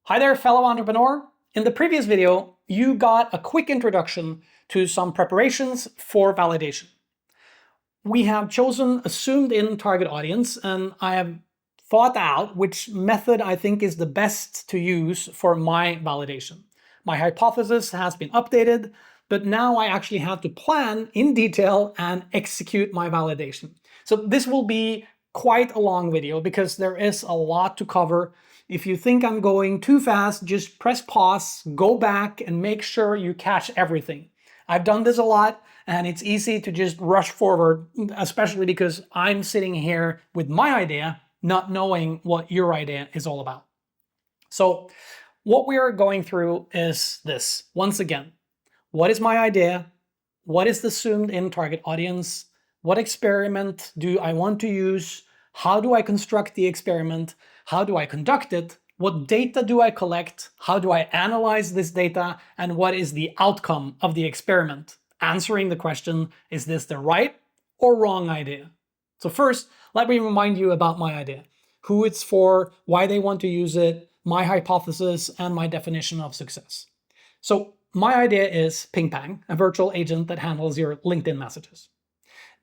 Hi there, fellow entrepreneur. In the previous video, you got a quick introduction to some preparations for validation. We have chosen assumed in target audience, and I have thought out which method I think is the best to use for my validation. My hypothesis has been updated, but now I actually have to plan in detail and execute my validation. So this will be quite a long video because there is a lot to cover. If you think I'm going too fast, just press pause, go back, and make sure you catch everything. I've done this a lot, and it's easy to just rush forward, especially because I'm sitting here with my idea, not knowing what your idea is all about. So what we are going through is this. Once again, what is my idea? What is the assumed in target audience? What experiment do I want to use? How do I construct the experiment? How do I conduct it? What data do I collect? How do I analyze this data? And what is the outcome of the experiment? Answering the question, is this the right or wrong idea? So first, let me remind you about my idea, who it's for, why they want to use it, my hypothesis, and my definition of success. So my idea is PingPang, a virtual agent that handles your LinkedIn messages.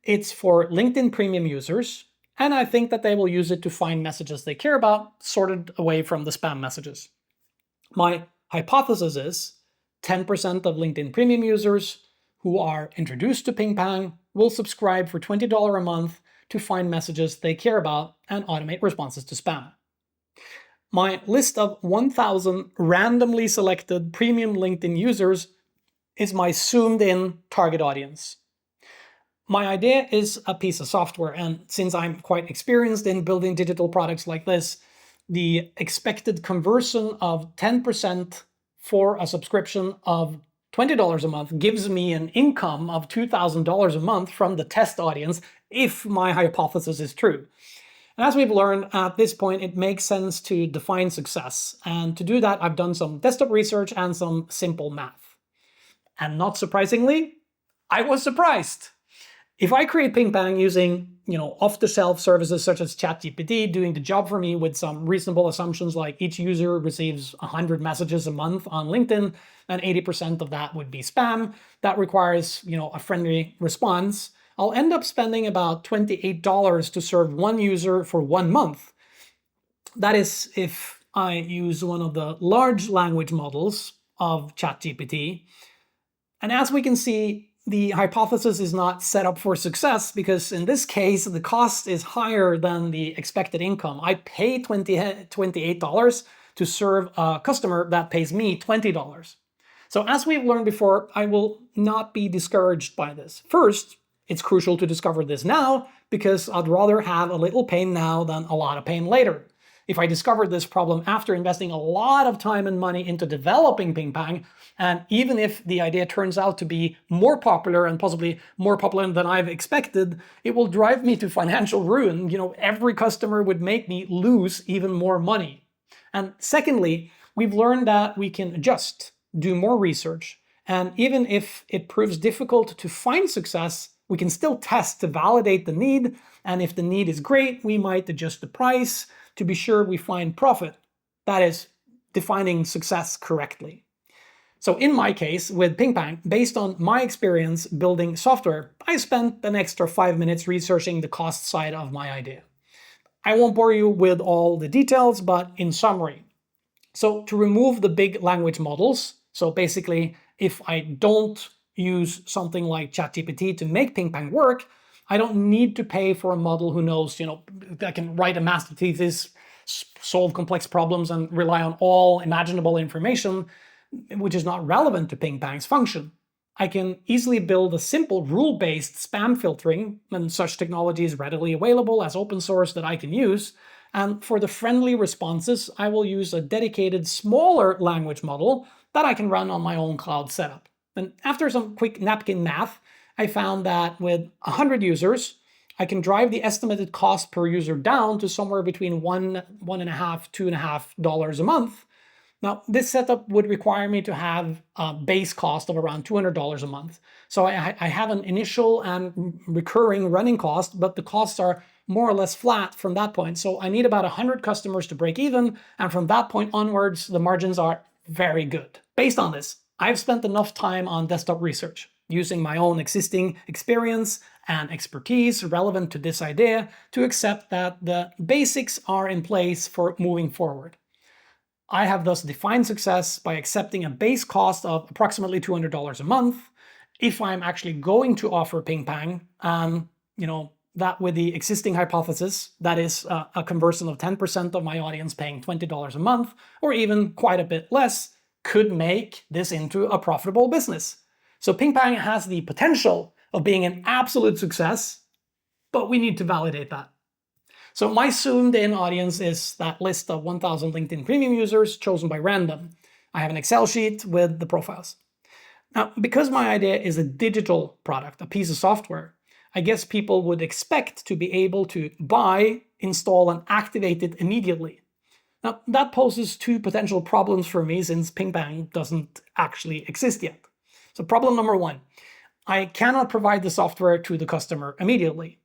It's for LinkedIn Premium users, and I think that they will use it to find messages they care about, sorted away from the spam messages. My hypothesis is 10% of LinkedIn Premium users who are introduced to PingPang will subscribe for $20 a month to find messages they care about and automate responses to spam. My list of 1,000 randomly selected premium LinkedIn users is my zoomed-in target audience. My idea is a piece of software, and since I'm quite experienced in building digital products like this, the expected conversion of 10% for a subscription of $20 a month gives me an income of $2,000 a month from the test audience if my hypothesis is true. And as we've learned at this point, it makes sense to define success. And to do that, I've done some desktop research and some simple math. And not surprisingly, I was surprised. If I create PingPang using, off-the-shelf services such as ChatGPT doing the job for me with some reasonable assumptions like each user receives 100 messages a month on LinkedIn and 80% of that would be spam, that requires, a friendly response, I'll end up spending about $28 to serve one user for 1 month. That is if I use one of the large language models of ChatGPT. And as we can see, the hypothesis is not set up for success because in this case, the cost is higher than the expected income. I pay $28 to serve a customer that pays me $20. So as we've learned before, I will not be discouraged by this. First, it's crucial to discover this now because I'd rather have a little pain now than a lot of pain later. If I discovered this problem after investing a lot of time and money into developing PingPang, and even if the idea turns out to be more popular and possibly more popular than I've expected, it will drive me to financial ruin. Every customer would make me lose even more money. And secondly, we've learned that we can adjust, do more research, and even if it proves difficult to find success, we can still test to validate the need, and if the need is great, we might adjust the price to be sure we find profit. That is, defining success correctly. So in my case, with PingPang, based on my experience building software, I spent an extra 5 minutes researching the cost side of my idea. I won't bore you with all the details, but in summary. So to remove the big language models, so basically, if I don't use something like ChatGPT to make PingPang work, I don't need to pay for a model who knows, that can write a master thesis, solve complex problems, and rely on all imaginable information, which is not relevant to PingPang's function. I can easily build a simple rule-based spam filtering, and such technology is readily available as open source that I can use. And for the friendly responses, I will use a dedicated smaller language model that I can run on my own cloud setup. And after some quick napkin math, I found that with 100 users, I can drive the estimated cost per user down to somewhere between $1.5, $2.5 a month. Now, this setup would require me to have a base cost of around $200 a month. So I have an initial and recurring running cost, but the costs are more or less flat from that point. So I need about 100 customers to break even, and from that point onwards, the margins are very good. Based on this, I've spent enough time on desktop research, using my own existing experience and expertise relevant to this idea to accept that the basics are in place for moving forward. I have thus defined success by accepting a base cost of approximately $200 a month if I'm actually going to offer PingPang, that with the existing hypothesis, that is a conversion of 10% of my audience paying $20 a month, or even quite a bit less, could make this into a profitable business. So PingPang has the potential of being an absolute success, but we need to validate that. So my zoomed in audience is that list of 1,000 LinkedIn Premium users chosen by random. I have an Excel sheet with the profiles. Now, because my idea is a digital product, a piece of software, I guess people would expect to be able to buy, install, and activate it immediately. Now, that poses two potential problems for me since PingPang doesn't actually exist yet. So problem number one, I cannot provide the software to the customer immediately.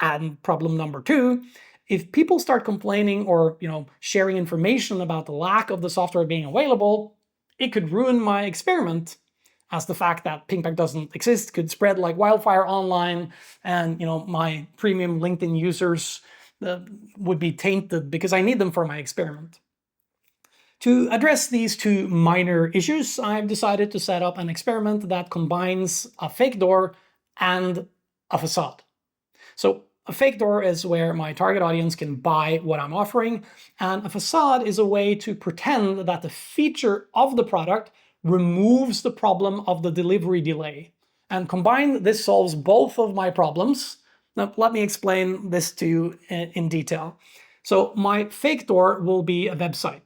And problem number two, if people start complaining or sharing information about the lack of the software being available, it could ruin my experiment, as the fact that PingPang doesn't exist could spread like wildfire online, and my premium LinkedIn users would be tainted because I need them for my experiment. To address these two minor issues, I've decided to set up an experiment that combines a fake door and a facade. So a fake door is where my target audience can buy what I'm offering, and a facade is a way to pretend that the feature of the product removes the problem of the delivery delay. And combined, this solves both of my problems. Now, let me explain this to you in detail. So my fake door will be a website.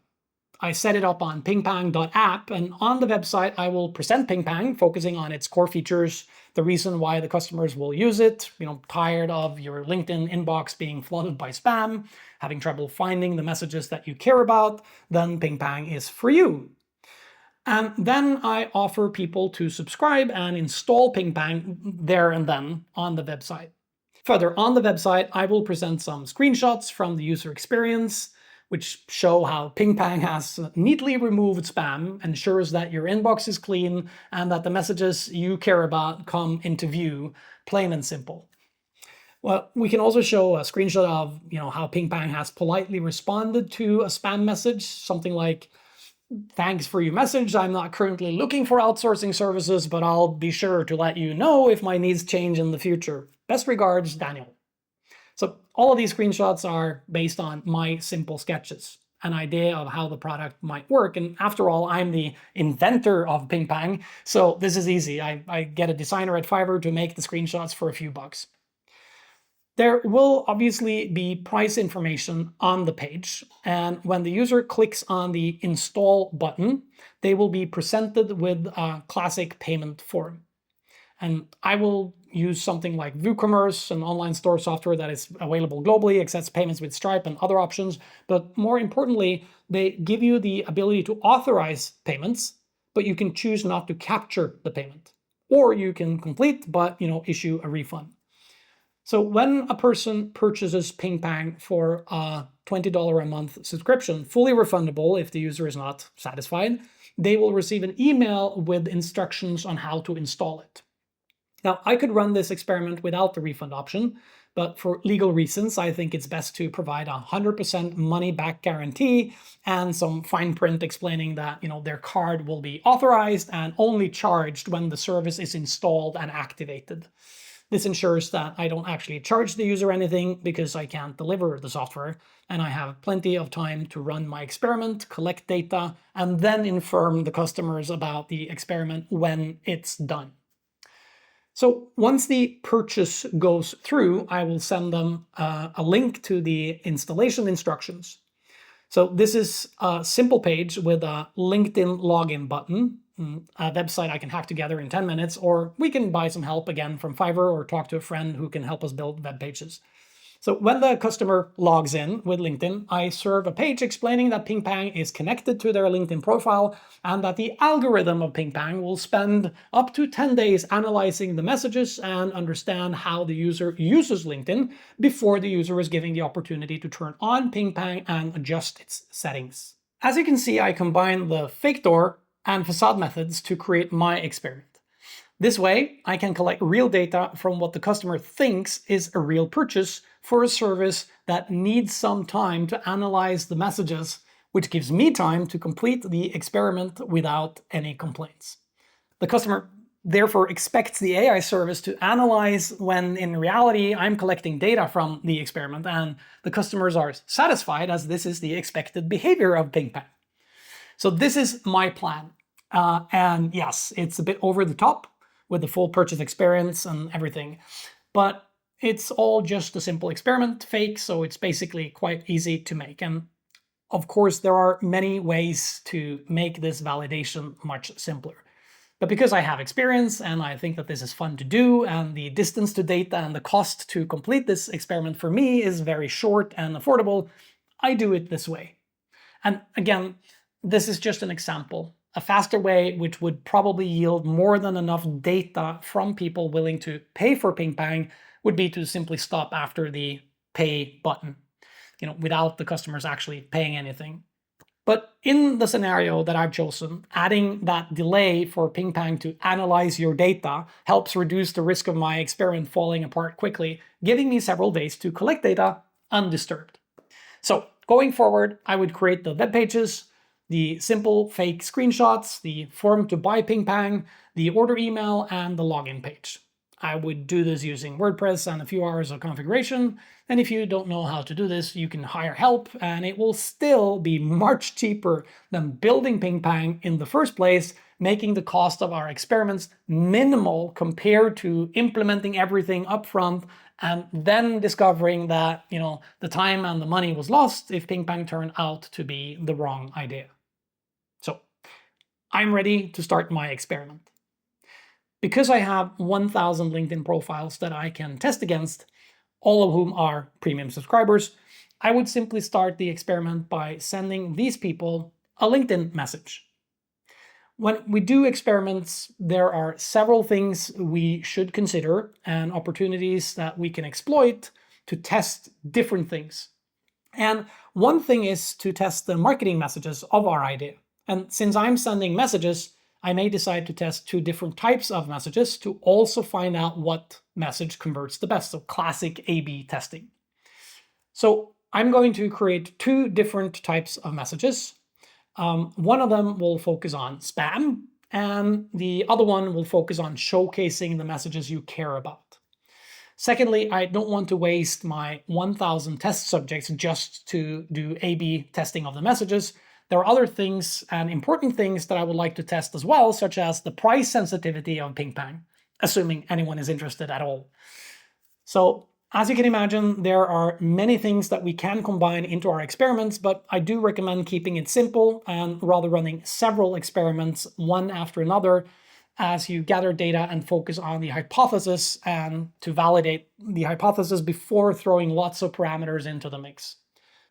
I set it up on pingpang.app, and on the website I will present PingPang, focusing on its core features, the reason why the customers will use it, tired of your LinkedIn inbox being flooded by spam, having trouble finding the messages that you care about, then PingPang is for you. And then I offer people to subscribe and install PingPang there and then on the website. Further, on the website, I will present some screenshots from the user experience, which show how PingPang has neatly removed spam, ensures that your inbox is clean, and that the messages you care about come into view, plain and simple. Well, we can also show a screenshot of how PingPang has politely responded to a spam message, something like, "Thanks for your message. I'm not currently looking for outsourcing services, but I'll be sure to let you know if my needs change in the future. Best regards, Daniel." So all of these screenshots are based on my simple sketches, an idea of how the product might work. And after all, I'm the inventor of PingPang, so this is easy. I get a designer at Fiverr to make the screenshots for a few bucks. There will obviously be price information on the page, and when the user clicks on the install button, they will be presented with a classic payment form. And I will use something like WooCommerce, an online store software that is available globally, accepts payments with Stripe and other options. But more importantly, they give you the ability to authorize payments, but you can choose not to capture the payment. Or you can complete, but issue a refund. So when a person purchases PingPang for a $20 a month subscription, fully refundable if the user is not satisfied, they will receive an email with instructions on how to install it. Now, I could run this experiment without the refund option, but for legal reasons, I think it's best to provide a 100% money-back guarantee and some fine print explaining that their card will be authorized and only charged when the service is installed and activated. This ensures that I don't actually charge the user anything because I can't deliver the software, and I have plenty of time to run my experiment, collect data, and then inform the customers about the experiment when it's done. So once the purchase goes through, I will send them a link to the installation instructions. So this is a simple page with a LinkedIn login button, a website I can hack together in 10 minutes, or we can buy some help again from Fiverr or talk to a friend who can help us build web pages. So when the customer logs in with LinkedIn, I serve a page explaining that PingPang is connected to their LinkedIn profile and that the algorithm of PingPang will spend up to 10 days analyzing the messages and understand how the user uses LinkedIn before the user is given the opportunity to turn on PingPang and adjust its settings. As you can see, I combine the fake door and facade methods to create my experiment. This way, I can collect real data from what the customer thinks is a real purchase for a service that needs some time to analyze the messages, which gives me time to complete the experiment without any complaints. The customer therefore expects the AI service to analyze when in reality I'm collecting data from the experiment, and the customers are satisfied as this is the expected behavior of PingPang. So this is my plan. And yes, it's a bit over the top with the full purchase experience and everything, but it's all just a simple experiment fake, so it's basically quite easy to make. And of course, there are many ways to make this validation much simpler. But because I have experience and I think that this is fun to do, and the distance to data and the cost to complete this experiment for me is very short and affordable, I do it this way. And again, this is just an example. A faster way, which would probably yield more than enough data from people willing to pay for PingPang, would be to simply stop after the pay button, without the customers actually paying anything. But in the scenario that I've chosen, adding that delay for PingPang to analyze your data helps reduce the risk of my experiment falling apart quickly, giving me several days to collect data undisturbed. So going forward, I would create the web pages, the simple fake screenshots, the form to buy PingPang, the order email, and the login page. I would do this using WordPress and a few hours of configuration. And if you don't know how to do this, you can hire help, and it will still be much cheaper than building PingPang in the first place, making the cost of our experiments minimal compared to implementing everything upfront and then discovering that, the time and the money was lost if PingPang turned out to be the wrong idea. So I'm ready to start my experiment. Because I have 1,000 LinkedIn profiles that I can test against, all of whom are premium subscribers, I would simply start the experiment by sending these people a LinkedIn message. When we do experiments, there are several things we should consider and opportunities that we can exploit to test different things. And one thing is to test the marketing messages of our idea. And since I'm sending messages, I may decide to test 2 different types of messages to also find out what message converts the best, so classic A/B testing. So I'm going to create 2 different types of messages. One of them will focus on spam, and the other one will focus on showcasing the messages you care about. Secondly, I don't want to waste my 1,000 test subjects just to do A/B testing of the messages. There are other things and important things that I would like to test as well, such as the price sensitivity of PingPang, assuming anyone is interested at all. So as you can imagine, there are many things that we can combine into our experiments, but I do recommend keeping it simple and rather running several experiments one after another as you gather data and focus on the hypothesis and to validate the hypothesis before throwing lots of parameters into the mix.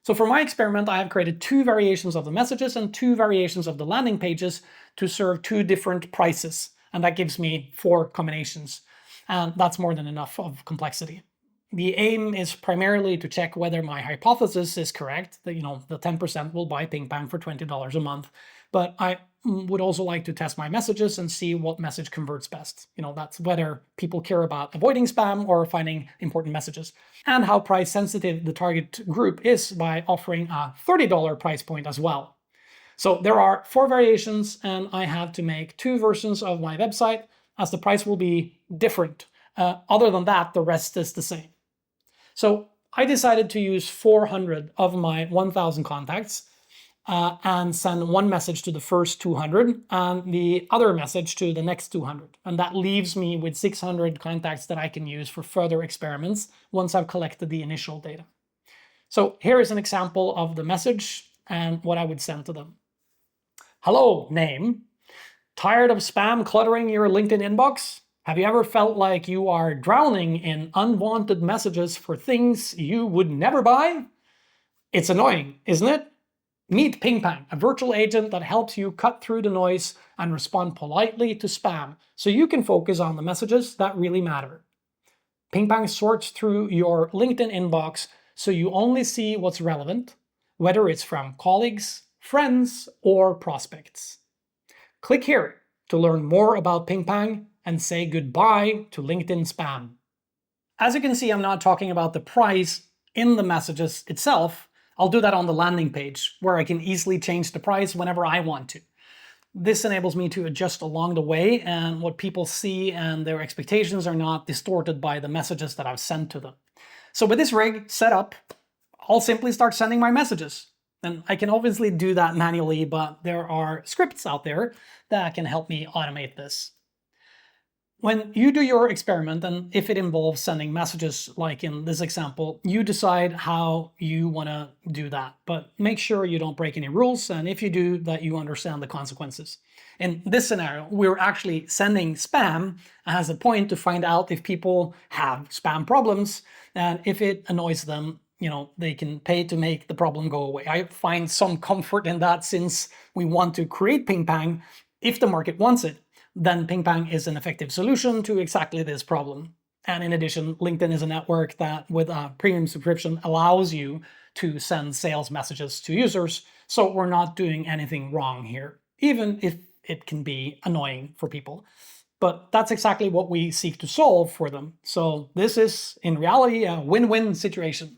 So for my experiment, I have created 2 variations of the messages and 2 variations of the landing pages to serve 2 different prices. And that gives me 4 combinations. And that's more than enough of complexity. The aim is primarily to check whether my hypothesis is correct, that the 10% will buy PingPang for $20 a month. But I would also like to test my messages and see what message converts best. That's whether people care about avoiding spam or finding important messages, and how price sensitive the target group is by offering a $30 price point as well. So there are 4 variations, and I have to make 2 versions of my website as the price will be different. Other than that, the rest is the same. So I decided to use 400 of my 1,000 contacts and send one message to the first 200 and the other message to the next 200. And that leaves me with 600 contacts that I can use for further experiments once I've collected the initial data. So here is an example of the message and what I would send to them. Hello, name. Tired of spam cluttering your LinkedIn inbox? Have you ever felt like you are drowning in unwanted messages for things you would never buy? It's annoying, isn't it? Meet PingPang, a virtual agent that helps you cut through the noise and respond politely to spam so you can focus on the messages that really matter. PingPang sorts through your LinkedIn inbox so you only see what's relevant, whether it's from colleagues, friends, or prospects. Click here to learn more about PingPang and say goodbye to LinkedIn spam. As you can see, I'm not talking about the price in the messages itself. I'll do that on the landing page, where I can easily change the price whenever I want to. This enables me to adjust along the way, and what people see and their expectations are not distorted by the messages that I've sent to them. So with this rig set up, I'll simply start sending my messages. And I can obviously do that manually, but there are scripts out there that can help me automate this. When you do your experiment, and if it involves sending messages like in this example, you decide how you want to do that. But make sure you don't break any rules, and if you do, that you understand the consequences. In this scenario, we're actually sending spam as a point to find out if people have spam problems, and if it annoys them, they can pay to make the problem go away. I find some comfort in that, since we want to create PingPang if the market wants it. Then PingPang is an effective solution to exactly this problem. And in addition, LinkedIn is a network that, with a premium subscription, allows you to send sales messages to users, so we're not doing anything wrong here, even if it can be annoying for people. But that's exactly what we seek to solve for them. So this is, in reality, a win-win situation.